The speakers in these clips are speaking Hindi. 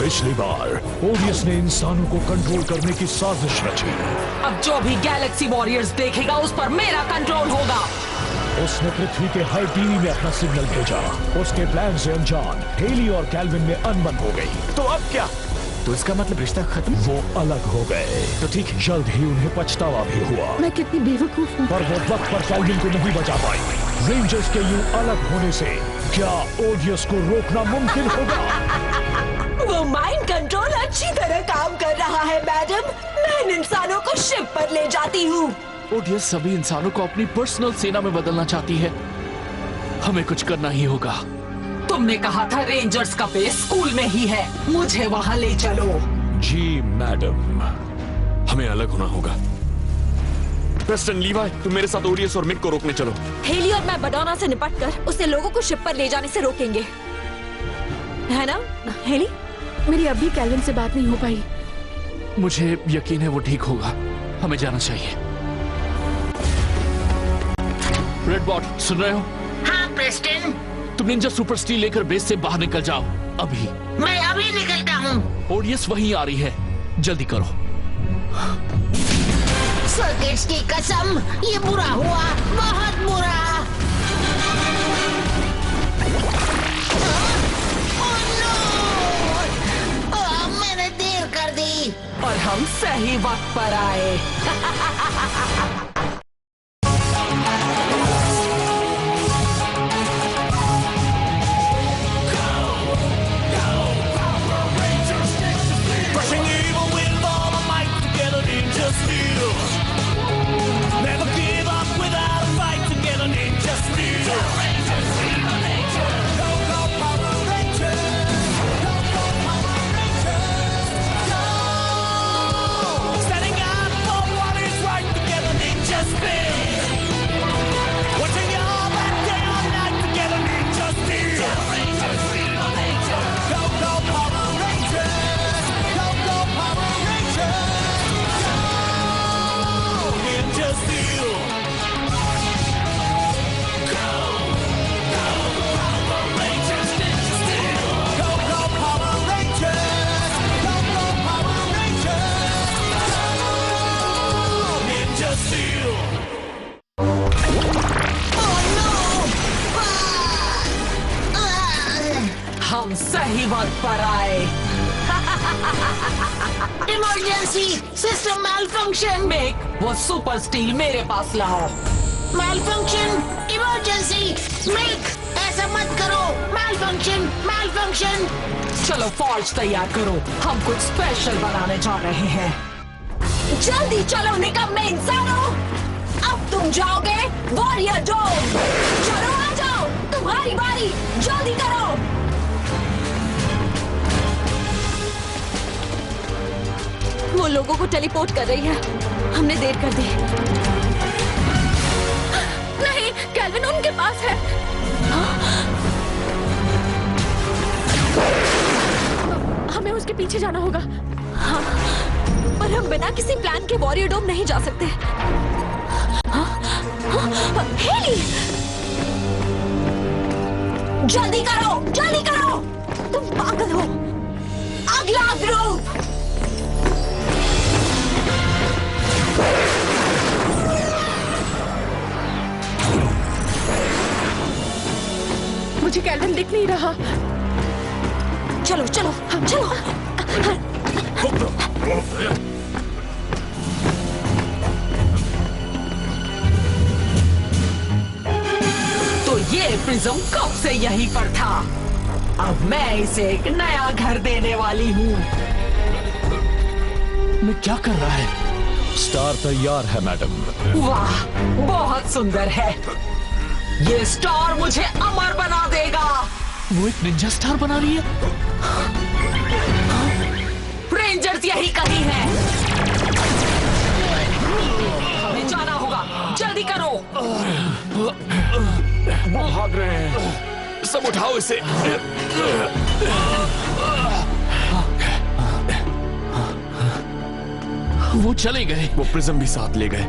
पिछली बार ओडियस ने इंसानों को कंट्रोल करने की साजिश रची। अब जो भी गैलेक्सी वॉरियर्स देखेगा उस पर मेरा कंट्रोल होगा। उसने पृथ्वी के हर टीवी में अपना सिग्नल भेजा। उसके प्लान से अनजान हेली और कैल्विन में अनबन हो गई। तो अब क्या? तो इसका मतलब रिश्ता खत्म? वो अलग हो गए। तो ठीक है। जल्द ही उन्हें पछतावा भी हुआ। मैं कितनी बेवकूफ हूँ। पर वो वक्त पर कैल्विन को नहीं बचा पाई। रेंजर्स के यूं अलग होने से क्या ओडियस को रोकना मुमकिन होगा? वो माइंड कंट्रोल अच्छी तरह काम कर रहा है मैडम। मैं इन इंसानों को शिप पर ले जाती हूँ। ओडियस सभी इंसानों को अपनी पर्सनल सेना में बदलना चाहती है। हमें कुछ करना ही होगा। तुमने कहा था रेंजर्स का बेस स्कूल में ही है, मुझे वहाँ ले चलो। जी मैडम। हमें अलग होना होगा। प्रेस्टन, लीवाई, तुम मेरे साथ ओडियस और मिक को रोकने चलो। हेली और मैं बडोना से निपटकर उसे लोगों को शिप पर ले जाने से रोकेंगे, है ना हेली? मेरी अभी कैल्विन से बात नहीं हो पाई। मुझे यकीन है वो ठीक होगा। हमें जाना चाहिए। रेड बॉट, सुन रहे हो? हाँ प्रेस्टन। तुम निंजा सुपर स्टील लेकर बेस से बाहर निकल जाओ अभी। मैं अभी निकलता हूँ। ओडियस वहीं आ रही है, जल्दी करो। सर्किट्स की कसम, ये बुरा हुआ, बहुत बुरा। Oh no! मैंने देर कर दी। और हम सही वक्त पर आए। हम सही वक्त पर आए। Emergency system malfunction. मेक वो सुपर स्टील मेरे पास लाओ। Malfunction, emergency. मेक, ऐसा मत करो। Malfunction, malfunction. चलो फॉर्ज तैयार करो, हम कुछ स्पेशल बनाने जा रहे हैं। जल्दी चलो निकम्मे इंसानों, अब तुम जाओगे वॉरियर डोम। चलो आ जाओ, तुम्हारी बारी, जल्दी करो। वो लोगों को टेलीपोर्ट कर रही है। हमने देर कर दी। नहीं, कैल्विन उनके पास है। हमें उसके पीछे जाना होगा। हाँ, पर हम बिना किसी प्लान के वॉरियर डोम नहीं जा सकते। हेली! जल्दी करो, जल्दी करो। तुम पागल हो। अगला ग्रुप। मुझे कैल्विन दिख नहीं रहा। चलो चलो चलो। तो ये प्रिज्म कब से यहीं पर था। अब मैं इसे एक नया घर देने वाली हूँ। मैं क्या कर रहा है? स्टार तैयार है मैडम। वाह, बहुत सुंदर है। ये स्टार मुझे अमर बना देगा। वो एक निंजा स्टार बना रही है। रेंजर्स यही कहीं है। हमें जाना होगा, जल्दी करो। वो भाग रहे हैं। सब उठाओ इसे। वो चले गए। वो प्रिज्म भी साथ ले गए।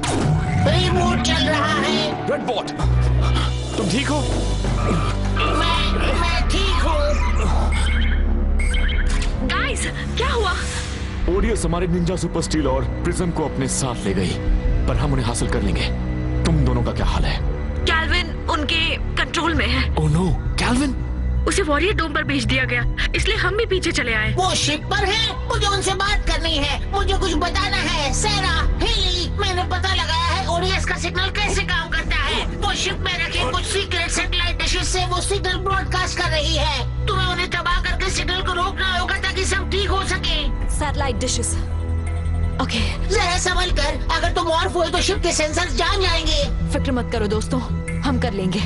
रिमोट चल रहा है। रेड बॉट, तुम ठीक हो? मैं ठीक हूँ। गाइस, प्लीज, क्या हुआ? ओडियस हमारे निंजा सुपर स्टील और प्रिज्म को अपने साथ ले गई, पर हम उन्हें हासिल कर लेंगे। तुम दोनों का क्या हाल है? कैल्विन उनके कंट्रोल में है। Oh no, Calvin? उसे वॉरियर डोम पर भेज दिया गया, इसलिए हम भी पीछे चले आए। वो शिप पर है, मुझे उनसे बात करनी है, मुझे कुछ बताना है। सेरा, हेली, मैंने पता लगाया है ओडियस का सिग्नल कैसे काम करता है। वो शिप में रखे कुछ सीक्रेट सैटेलाइट डिशेस से वो सिग्नल ब्रॉडकास्ट कर रही है। तुम्हें उन्हें तबाह करके सिग्नल को रोकना होगा ताकि सब ठीक हो सके। Satellite dishes. ओके। जरा संभल कर, अगर तुम ऑफ हुए तो शिप के सेंसर जान जाएंगे। फिक्र मत करो दोस्तों, हम कर लेंगे।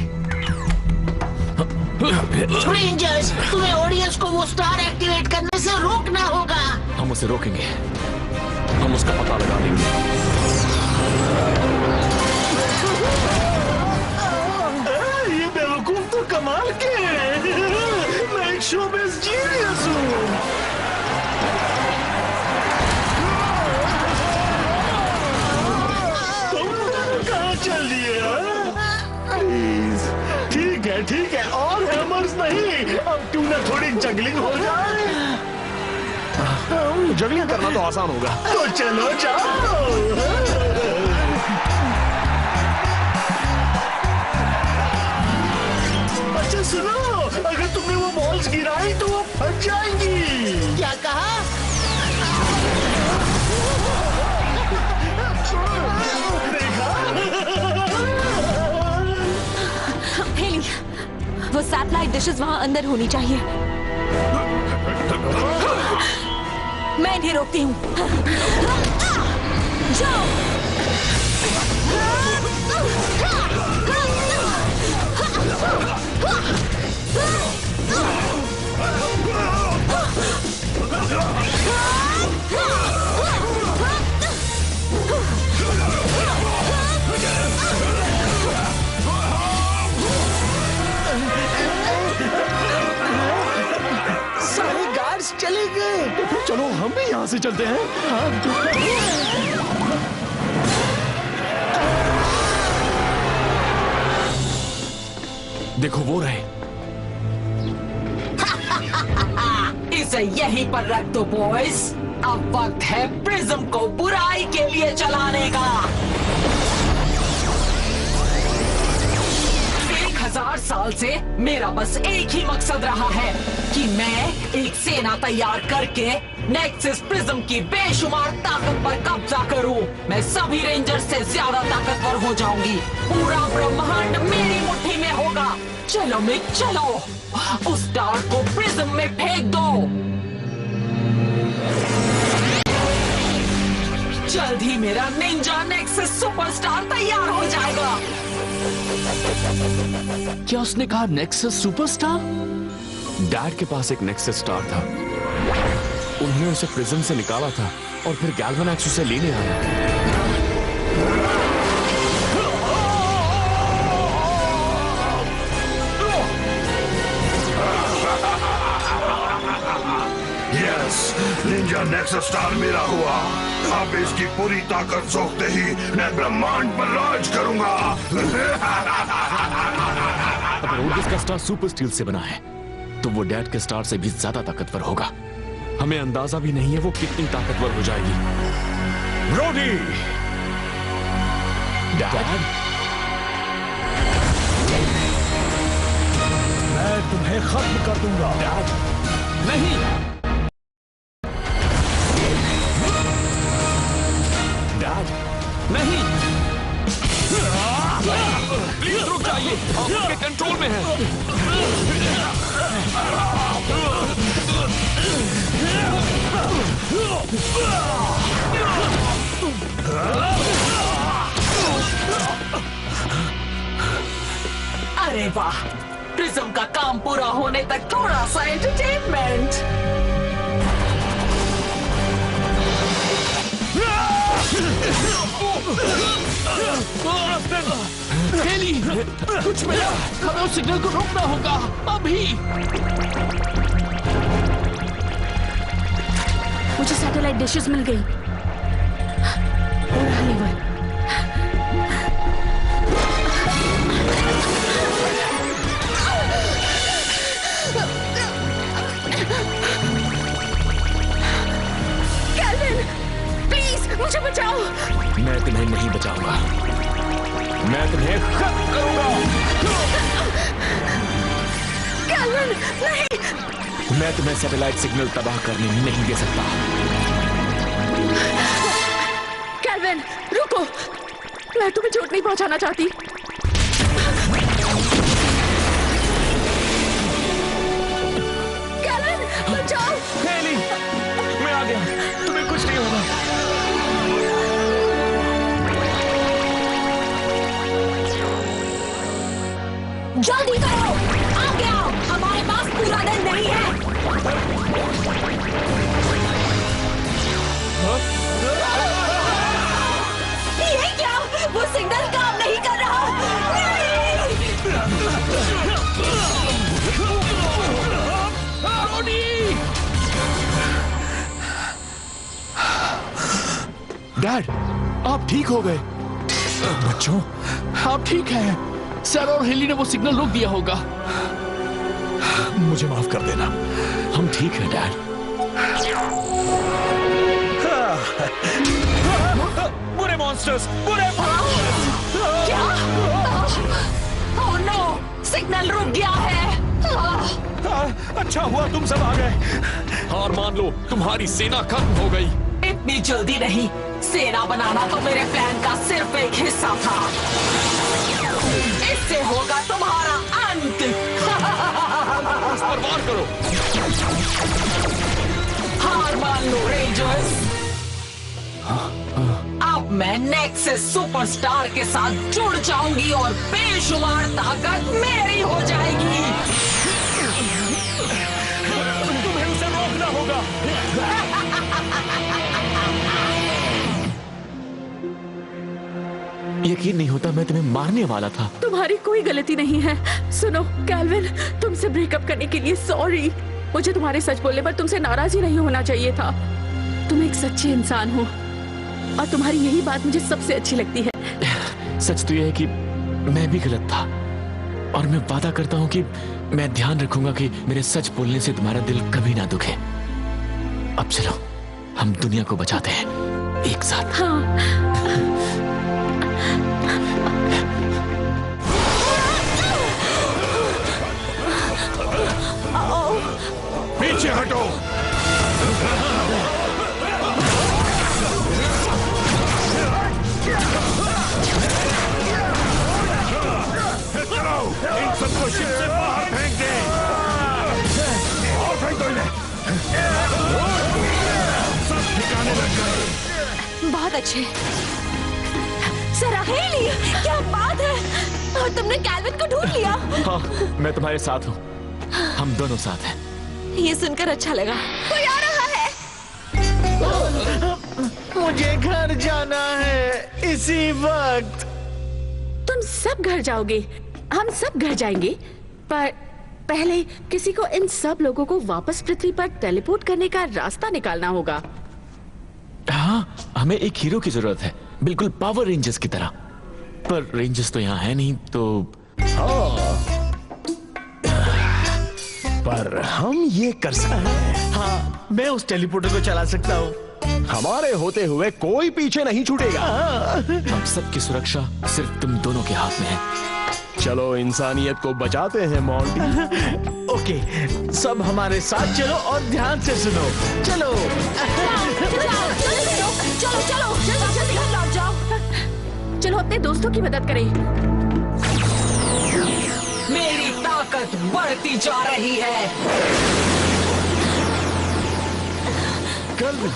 रेंजर्स, तुम्हें ऑडियंस को वो स्टार एक्टिवेट करने से रोकना होगा। हम उसे रोकेंगे, हम उसका पता लगा लेंगे। ये बेवकूफ तो कमाल के हैं। मैं एक शोबिज़ जीनियस हूँ। तुम लोग कहाँ चल दिए? प्लीज, ठीक है, और हैमर्स नहीं। अब क्यों ना थोड़ी जगलिंग हो जाए? जगलिंग करना तो आसान होगा। तो चलो जाओ। अच्छा सुनो, अगर तुमने वो बॉल्स गिराई तो वो फट जाएंगी। क्या कहा? हेली, वो सैटेलाइट डिशेस वहाँ अंदर होनी चाहिए। मैं इन्हें रोकती हूँ। जाओ। सारे गार्ड्स चले गए, तो फिर चलो हम भी यहाँ से चलते हैं। देखो वो रहे। इसे यहीं पर रख दो बॉयज। अब वक्त है प्रिज्म को बुराई के लिए चलाने का। 1000 साल से मेरा बस एक ही मकसद रहा है कि मैं एक सेना तैयार करके नेक्सस प्रिज्म की बेशुमार ताकत पर कब्जा करूं। मैं सभी रेंजर्स से ज्यादा ताकतवर हो जाऊंगी। पूरा ब्रह्मांड मेरी मुट्ठी में होगा। चलो मिक, चलो उस स्टार को प्रिज्म में फेंक दो। जल्द ही मेरा निंजा नेक्सस सुपरस्टार तैयार हो जाएगा। क्या उसने कहा नेक्सस सुपरस्टार? डैड के पास एक नेक्सस स्टार था, उन्होंने उसे प्रिज्म से निकाला था और फिर गैल्वेनैक्स उसे लेने आया। निंजा नेक्सस स्टार मेरा हुआ। अब इसकी पूरी ताकत सोखते ही मैं ब्रह्मांड पर राज करूंगा। अगर ओडियस का स्टार सुपर स्टील से बना है तो वो डैड के स्टार से भी ज्यादा ताकतवर होगा। हमें अंदाजा भी नहीं है वो कितनी ताकतवर हो जाएगी। ब्रोडी, डैड, मैं तुम्हें खत्म कर दूंगा। डैड, नहीं। डैड, नहीं। प्लीज रुक जाइए, आप उसके कंट्रोल में हैं। अरे वाह, प्रिज्म का काम पूरा होने तक थोड़ा सा एंटरटेनमेंट। हेली, कुछ मिला। हमें उस सिग्नल को रोकना होगा अभी। मुझे सैटेलाइट डिशेस मिल गई। और लीवर। मैं तुम्हें नहीं बचाऊंगा, मैं तुम्हें खत्म करूंगा। कैल्विन, नहीं। मैं तुम्हें सैटेलाइट सिग्नल तबाह करने नहीं दे सकता। कैल्विन, रुको। मैं तुम्हें चोट नहीं पहुंचाना चाहती। कैल्विन, बचाओ। हेली, मैं आ गया, तुम्हें कुछ नहीं होगा। जल्दी करो, आगे आओ, हमारे पास पूरा दिन नहीं है। ये क्या? वो सिग्नल काम नहीं कर रहा। डैड, आप ठीक हो गए? बच्चों, आप ठीक हैं। सैरा और हेली ने वो सिग्नल रोक दिया होगा। मुझे माफ कर देना, हम ठीक हैं डैड। बुरे मॉन्स्टर्स, बुरे क्या? ओह नो, सिग्नल रुक गया है। अच्छा हुआ तुम सब आ गए। हार मान लो, तुम्हारी सेना खत्म हो गई। इतनी जल्दी नहीं, सेना बनाना तो मेरे प्लान का सिर्फ एक हिस्सा था। इससे होगा तुम्हारा अंत। उस पर वार करो। हार मान लो रेंजर्स। अब मैं नेक्सस सुपरस्टार के साथ जुड़ जाऊंगी और बेशुमार ताकत मेरी हो जाएगी। तुम्हें उसे रोकना होगा। यकीन नहीं होता, मैं तुम्हें मारने वाला था। तुम्हारी कोई गलती नहीं है। सुनो कैल्विन, तुमसे ब्रेकअप करने के लिए सॉरी। मुझे तुम्हारे सच बोलने पर तुमसे नाराज ही नहीं होना चाहिए था। तुम एक सच्चे इंसान हो और तुम्हारी यही बात मुझे सबसे अच्छी लगती है। सच तो यह है कि मैं भी गलत था और मैं वादा करता हूं कि मैं ध्यान रखूंगा कि मेरे सच बोलने से तुम्हारा दिल कभी ना दुखे। अब चलो, हम दुनिया को बचाते हैं एक साथ। हाँ। पीछे हटो। इन सबको शिप से बाहर फेंक दे। और फेंक दो इन्हें। सब ठिकाने लग गए। बहुत अच्छे। सरा, हेली, क्या बात है? और तुमने कैल्विन को ढूंढ लिया। हाँ, मैं तुम्हारे साथ हूँ। हम दोनों साथ हैं। ये सुनकर अच्छा लगा। कोई आ रहा है। मुझे घर जाना है इसी वक्त। तुम सब घर जाओगे, हम सब घर जाएंगे, पर पहले किसी को इन सब लोगों को वापस पृथ्वी पर टेलीपोर्ट करने का रास्ता निकालना होगा। हाँ, हमें एक हीरो की जरूरत है, बिल्कुल पावर रेंजर्स की तरह। पर रेंजर्स तो यहाँ है नहीं, तो पर हम ये कर सकते हैं। हाँ, मैं उस टेलीपोर्टर को चला सकता हूँ। हमारे होते हुए कोई पीछे नहीं छूटेगा। हम सबकी सुरक्षा सिर्फ तुम दोनों के हाथ में है। चलो इंसानियत को बचाते हैं मॉन्टी। ओके, सब हमारे साथ चलो और ध्यान से सुनो। चलो चलो चलो जल्दी घर लौट जाओ। चलो अपने दोस्तों की मदद करें। मेरी ताकत बढ़ती जा रही है। कैल्विन,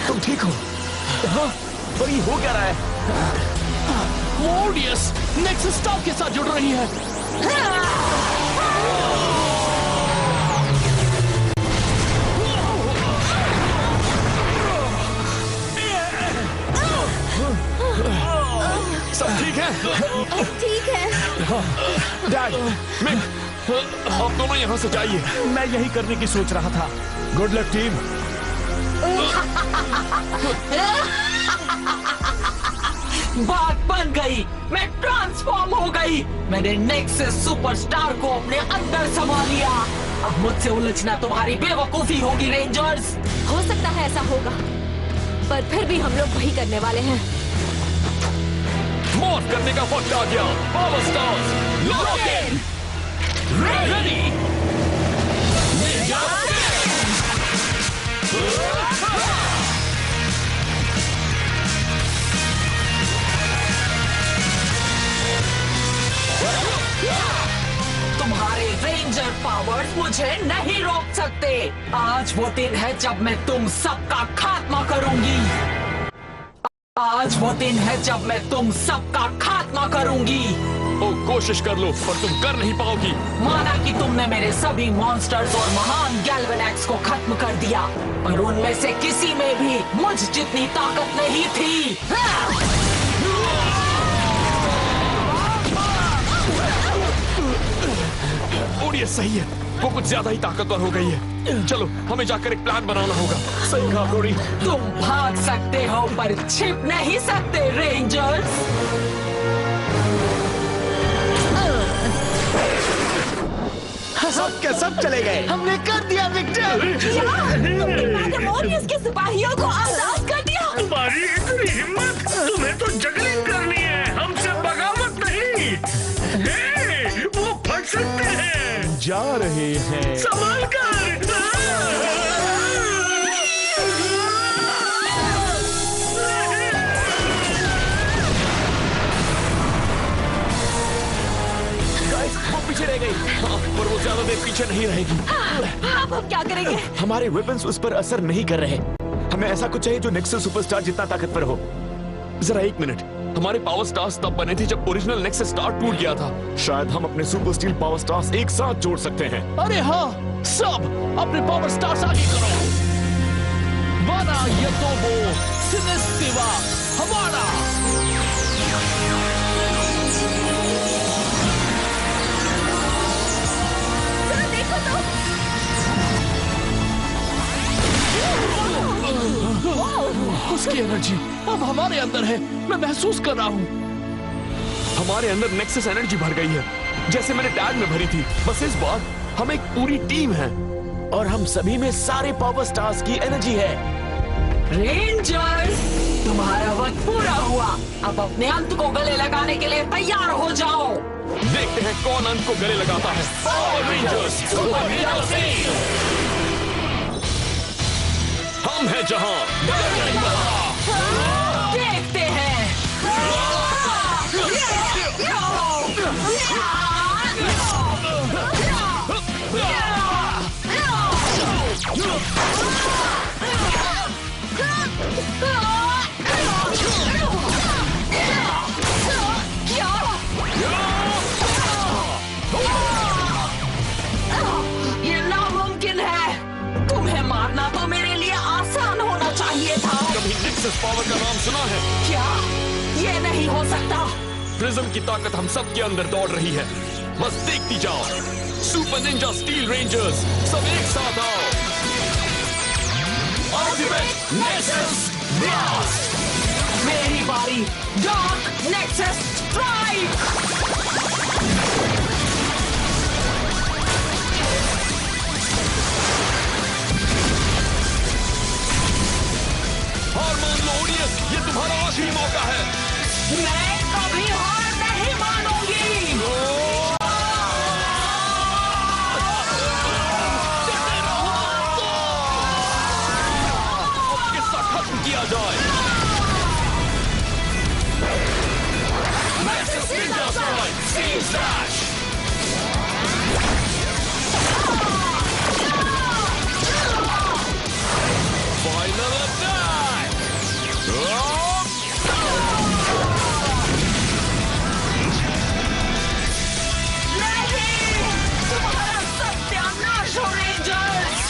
तुम ठीक हो? हाँ, पर ये हो क्या रहा है? मोर्डियस नेक्सस स्टार के साथ जुड़ रही है। सब ठीक है? ठीक है। डैड, मिक, आप दोनों यहाँ से जाइए। मैं यही करने की सोच रहा था। Good luck team. बात बन गई, मैं ट्रांसफॉर्म हो गई। मैंने नेक्सस सुपरस्टार को अपने अंदर समा लिया। अब मुझसे उलझना तुम्हारी बेवकूफी होगी रेंजर्स। हो सकता है ऐसा होगा, पर फिर भी हम लोग वही करने वाले हैं। मॉर्फ करने का वक्त आ गया। Power stars lock in, ready. तुम्हारे रेंजर पावर्स मुझे नहीं रोक सकते। आज वो दिन है जब मैं तुम सबका खात्मा करूंगी। आज वो दिन है जब मैं तुम सबका खात्मा करूंगी। ओ, कोशिश कर लो पर तुम कर नहीं पाओगी। माना कि तुमने मेरे सभी मॉन्स्टर्स और महान गैल्वेनैक्स को खत्म कर दिया, पर उनमें से किसी में भी मुझ जितनी ताकत नहीं थी। और ये सही है, वो कुछ ज्यादा ही ताकतवर हो गई है। चलो हमें जाकर एक प्लान बनाना होगा। सही कहा कोरी। तुम भाग सकते हो पर छिप नहीं सकते रेंजर्स। सब के सब चले गए। हमने कर दिया विक्टर। तुमने के सिपाहियों को आजाद कर दिया। तुम्हारी इतनी हिम्मत, तुम्हें तो जगलिंग करनी है, हमसे बगावत नहीं। हे, वो फट सकते हैं। जा रहे हैं। संभाल कर। वो पीछे रह गई। हाँ, पर वो ज्यादा देर पीछे नहीं रहेगी। अब हम क्या करेंगे? हमारे वेपन्स उस पर असर नहीं कर रहे। हमें ऐसा कुछ चाहिए जो नेक्सस सुपरस्टार जितना ताकतवर हो। जरा एक मिनट, हमारे पावर स्टार्स तब बने थे जब ओरिजिनल नेक्सस स्टार टूट गया था। शायद हम अपने सुपर स्टील पावर स्टार्स एक साथ जोड़ सकते हैं। अरे हाँ, सब अपने पावर स्टार्स आगे करो। वाना यतोबो सिनेस्टिवा हमारा। देखो तो, उसकी एनर्जी अब हमारे अंदर है। मैं महसूस कर रहा हूँ। हमारे अंदर नेक्सस एनर्जी भर गई है, जैसे मैंने टैग में भरी थी। बस इस बार हम एक पूरी टीम है और हम सभी में सारे पावर स्टार्स की एनर्जी है। रेंजर्स, तुम्हारा वक्त पूरा हुआ। अब अपने अंत को गले लगाने के लिए तैयार हो जाओ। देखते हैं कौन अंत को गले लगाता है। पावर रेंजर्स, सुपर रेंजर्स हम हैं जहां। देखते हैं। ये नामुमकिन है। तुम्हें मारना तो मेरे लिए आसान होना चाहिए था। कभी नेक्सस पावर का नाम सुना है? क्या ये नहीं हो सकता? प्रिज्म की ताकत हम सब के अंदर दौड़ रही है। बस देखती जाओ। सुपर निंजा स्टील रेंजर्स, सब एक साथ आओ। Ultimate nexus blast. मेरी बारी। Dark nexus strike. हार मान लो ओडियस, ये तुम्हारा आखिरी मौका है। मैं कभी हार नहीं मानूंगी। किस्सा खत्म किया जाए। Nexus Ninja Strike, Steam Slash। Final attack। नहीं, तुम्हारा सत्यानाश हो रेंजर्स।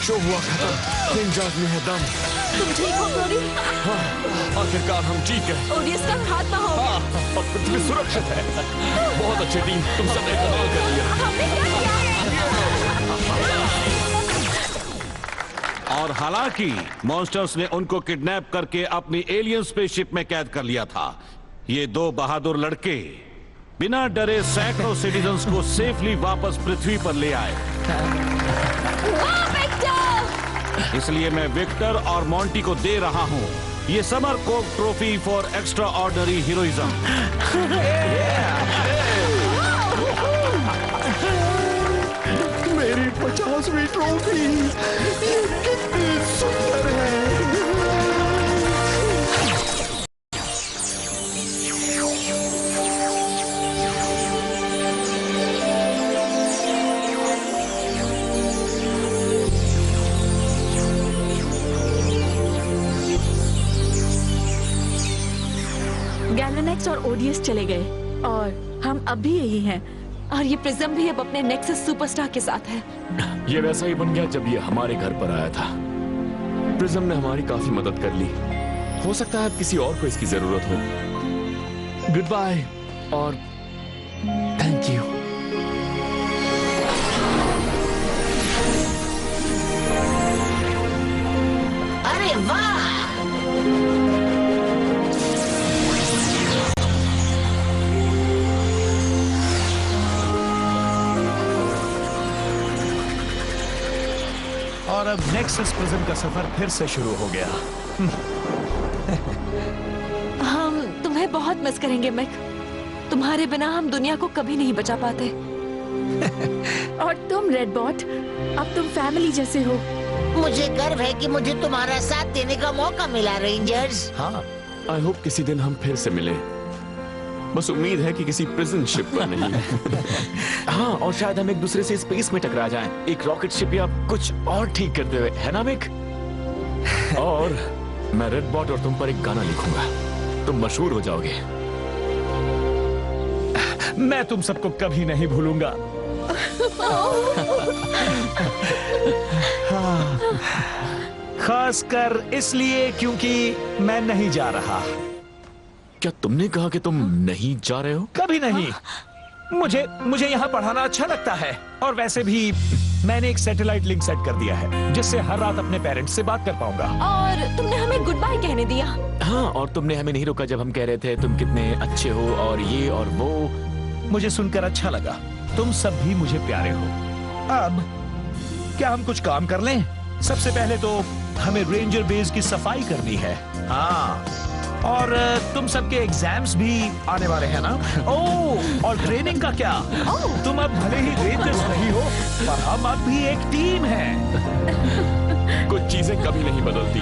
शो हुआ खत्म। निंजाज में है दम। तुम ठीक हो कोरी? हाँ, आखिरकार हम जीत गए। ओडियस का खात्मा हो गया। हाँ, अब पृथ्वी सुरक्षित है। बहुत अच्छे टीम, तुम सबने कमाल कर दिया। हमने क्या किया है? और हालांकि मॉन्स्टर्स ने उनको किडनैप करके अपनी एलियन स्पेसशिप में कैद कर लिया था, ये दो बहादुर लड़के बिना डरे सैकड़ों सिटीजन्स को सेफली वापस पृथ्वी पर ले आए। वाह, विक्टर! इसलिए मैं विक्टर और मॉन्टी को दे रहा हूँ ये summer Coke trophy for extra ordinary heroism. मेरी 50वीं ट्रॉफी, ये कितनी सुंदर है। गैल्वेनेक्स और ओडीएस चले गए और हम अब भी यही हैं। और ये प्रिज्म भी अब अपने नेक्सस सुपरस्टार के साथ है। ये वैसा ही बन गया जब ये हमारे घर पर आया था। प्रिज्म ने हमारी काफी मदद कर ली। हो सकता है अब किसी और को इसकी जरूरत हो। गुड बाय और थैंक यू। अरे वाह! और अब नेक्सस प्रिज्म का सफर फिर से शुरू हो गया। हम तुम्हें बहुत मिस करेंगे मिक। तुम्हारे बिना हम दुनिया को कभी नहीं बचा पाते। और तुम रेडबॉट, अब तुम फैमिली जैसे हो। मुझे गर्व है कि मुझे तुम्हारा साथ देने का मौका मिला रेंजर्स। हाँ, आई होप किसी दिन हम फिर से मिले। बस उम्मीद है कि किसी प्रिजन शिप पर नहीं। हाँ, और शायद हम एक दूसरे से स्पेस में टकरा जाएं, एक रॉकेट शिप या कुछ और ठीक करते हुए, है ना मिक? और मैं रेडबॉट और तुम पर एक गाना लिखूंगा, तुम मशहूर हो जाओगे। मैं तुम सबको कभी नहीं भूलूंगा। हाँ, खासकर इसलिए क्योंकि मैं नहीं जा रहा। क्या तुमने कहा कि तुम नहीं जा रहे हो? कभी नहीं। मुझे यहाँ पढ़ाना अच्छा लगता है और वैसे भी मैंने एक सैटेलाइट लिंक सेट कर दिया है जिससे हर रात अपने पेरेंट्स से बात कर पाऊंगा। और तुमने हमें गुड बाय कहने दिया। हाँ, और तुमने हमें नहीं रोका जब हम कह रहे थे तुम कितने अच्छे हो और ये और वो। मुझे सुनकर अच्छा लगा। तुम सब भी मुझे प्यारे हो। अब क्या हम कुछ काम कर लें? सबसे पहले तो हमें रेंजर बेस की सफाई करनी है। हाँ, और तुम सबके एग्जाम्स भी आने वाले हैं ना? ओह, और ट्रेनिंग का क्या? तुम अब भले ही रेंजर्स नहीं हो, पर हम अब भी एक टीम हैं। कुछ चीजें कभी नहीं बदलती।